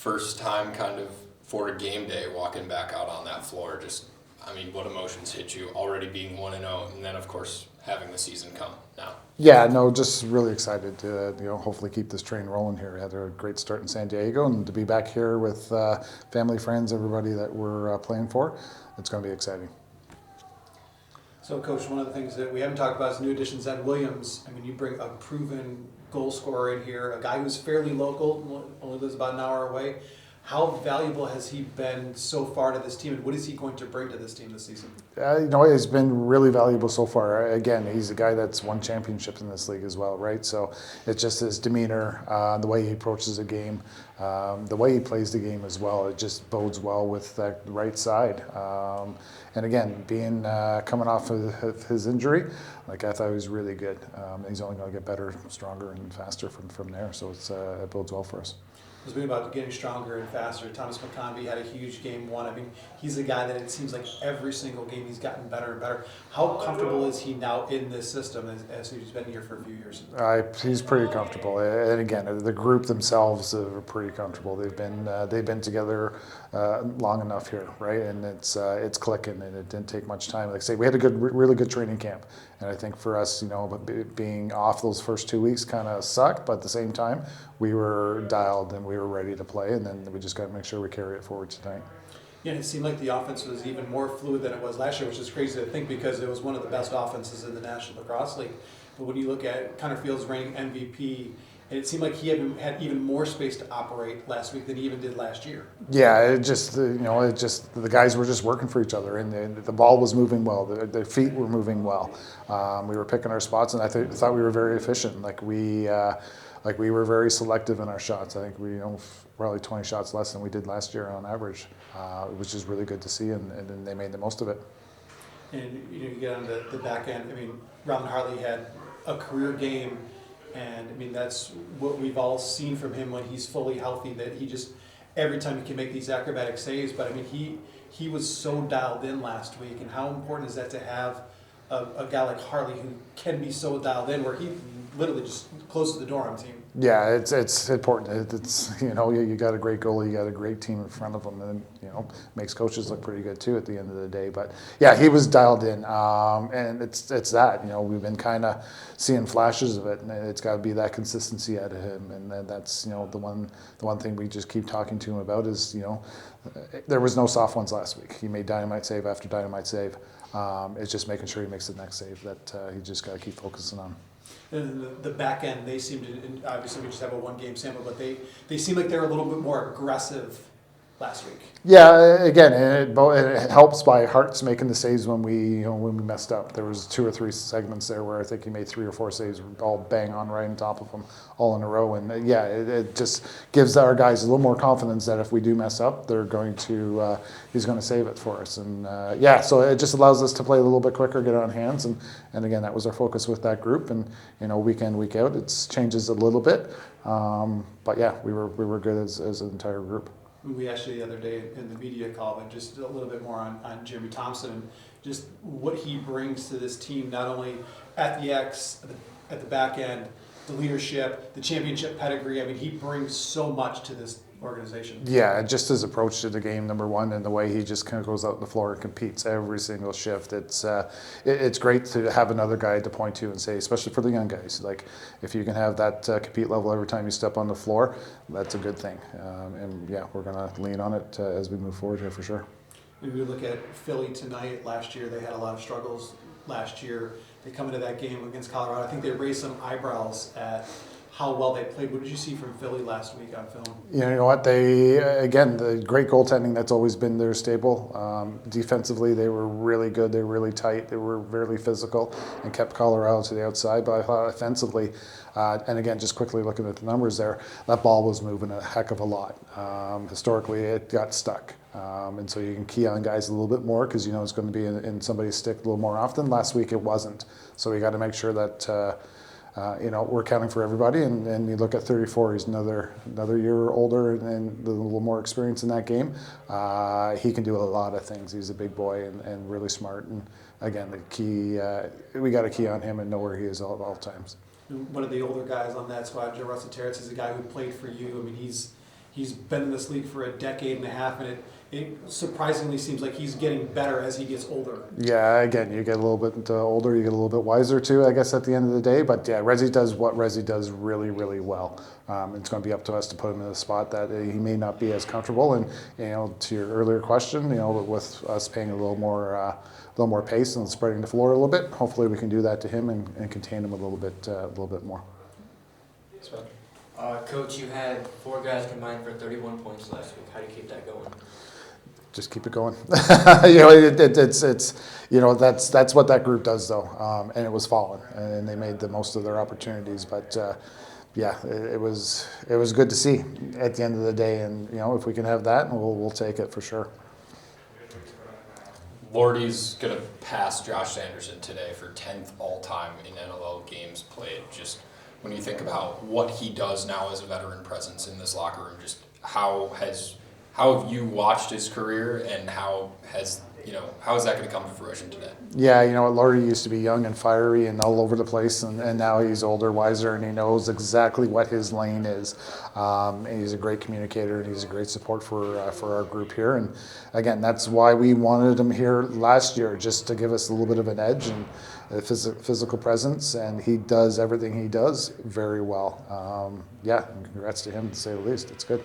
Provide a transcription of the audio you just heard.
first time kind of for a game day walking back out on that floor, what emotions hit you already being 1-0 and then of course having the season come now? Yeah, no, just really excited to hopefully keep this train rolling here. We had a great start in San Diego, and to be back here with family, friends, everybody that we're playing for, it's going to be exciting. So, Coach, one of the things that we haven't talked about is new additions. Ed Williams. I mean, you bring a proven goal scorer in here, a guy who's fairly local, only lives about an hour away. How valuable has he been so far to this team, and what is he going to bring to this team this season? He's been really valuable so far. Again, he's a guy that's won championships in this league as well, right? So it's just his demeanor, the way he approaches a game, the way he plays the game as well. It just bodes well with that right side. And again, being coming off of his injury, I thought he was really good. He's only going to get better, stronger, and faster from there. So it bodes well for us. I was thinking about getting stronger and faster. Thomas McConvey had a huge game one. I mean, he's a guy that it seems like every single game he's gotten better and better. How comfortable is he now in this system as he's been here for a few years? He's pretty comfortable, and again, the group themselves are pretty comfortable. They've been together long enough here, right? And it's clicking, and it didn't take much time. Like I say, we had a really good training camp, and I think for us, being off those first 2 weeks kind of sucked, but at the same time, we were dialed and we were ready to play, and then we just got to make sure we carry it forward tonight. Yeah, and it seemed like the offense was even more fluid than it was last year, which is crazy to think because it was one of the best offenses in the National Lacrosse League. But when you look at Connor Fields' reigning MVP, and it seemed like he had even more space to operate last week than he even did last year. Yeah, the guys were just working for each other, and the ball was moving well. Their feet were moving well. We were picking our spots, and I thought we were very efficient. We were very selective in our shots. I think we probably 20 shots less than we did last year on average, which is really good to see, and they made the most of it. And you get on the back end. I mean, Robin Hartley had a career game, and I mean that's what we've all seen from him when he's fully healthy. That he just every time he can make these acrobatic saves. But I mean he was so dialed in last week, and how important is that to have a guy like Hartley who can be so dialed in, where he literally just closes the door on the team. Yeah, it's important. You got a great goalie, you got a great team in front of them, and makes coaches look pretty good too at the end of the day. But yeah, he was dialed in, and it's that we've been kind of seeing flashes of it, and it's got to be that consistency out of him, and that's the one thing we just keep talking to him about is there was no soft ones last week. He made dynamite save after dynamite save. It's just making sure he makes the next save that he just got to keep focusing on. And the back end, they seem to, obviously we just have a one-game sample, but they seem like they're a little bit more aggressive last week. Yeah, again, it helps by Hart's making the saves when we messed up. There was 2 or 3 segments there where I think he made 3 or 4 saves, all bang on right on top of them, all in a row. And it just gives our guys a little more confidence that if we do mess up, he's going to save it for us. And so it just allows us to play a little bit quicker, get on hands, and again, that was our focus with that group. And week in, week out, it changes a little bit, but yeah, we were good as an entire group. We asked you the other day in the media call, but just a little bit more on Jeremy Thompson and just what he brings to this team, not only at the X, at the back end, the leadership, the championship pedigree. I mean, he brings so much to this organization. Yeah, just his approach to the game, number one, and the way he just kind of goes out on the floor and competes every single shift. It's great to have another guy to point to and say, especially for the young guys, like if you can have that compete level every time you step on the floor, that's a good thing. And yeah, we're going to lean on it as we move forward here for sure. If we look at Philly tonight, last year they had a lot of struggles last year. They come into that game against Colorado. I think they raised some eyebrows at how well they played. What did you see from Philly last week on film? You know what? The great goaltending, that's always been their staple. Defensively, they were really good. They were really tight. They were really physical and kept Colorado to the outside. But I thought offensively, and again, just quickly looking at the numbers there, that ball was moving a heck of a lot. Historically, it got stuck. And so you can key on guys a little bit more because it's going to be in somebody's stick a little more often. Last week, it wasn't. So we got to make sure that we're counting for everybody, and you look at 34, he's another year older and a little more experience in that game. He can do a lot of things. He's a big boy and really smart. And again, the key, we got to key on him and know where he is at all times. One of the older guys on that squad, Joe Russell-Terrence, is a guy who played for you. I mean, he's He's been in this league for a decade and a half, and it surprisingly seems like he's getting better as he gets older. Yeah, again, you get a little bit older, you get a little bit wiser too, I guess, at the end of the day. But yeah, Resi does what Resi does really, really well. It's going to be up to us to put him in a spot that he may not be as comfortable. And to your earlier question, with us paying a little more pace and spreading the floor a little bit, hopefully we can do that to him and contain him a little bit more. Coach, you had 4 guys combined for 31 points last week. How do you keep that going? Just keep it going. It's that's what that group does though, and it was falling, and they made the most of their opportunities. But it was good to see at the end of the day, and if we can have that, we'll take it for sure. Lordy's gonna pass Josh Sanderson today for 10th all time in NLL games played. Just when you think about what he does now as a veteran presence in this locker room, just how have you watched his career, and how is that going to come to fruition today? Yeah, Lordy used to be young and fiery and all over the place, and now he's older, wiser, and he knows exactly what his lane is. And he's a great communicator, and he's a great support for our group here. And again, that's why we wanted him here last year, just to give us a little bit of an edge and a physical presence. And he does everything he does very well. Congrats to him, to say the least. It's good.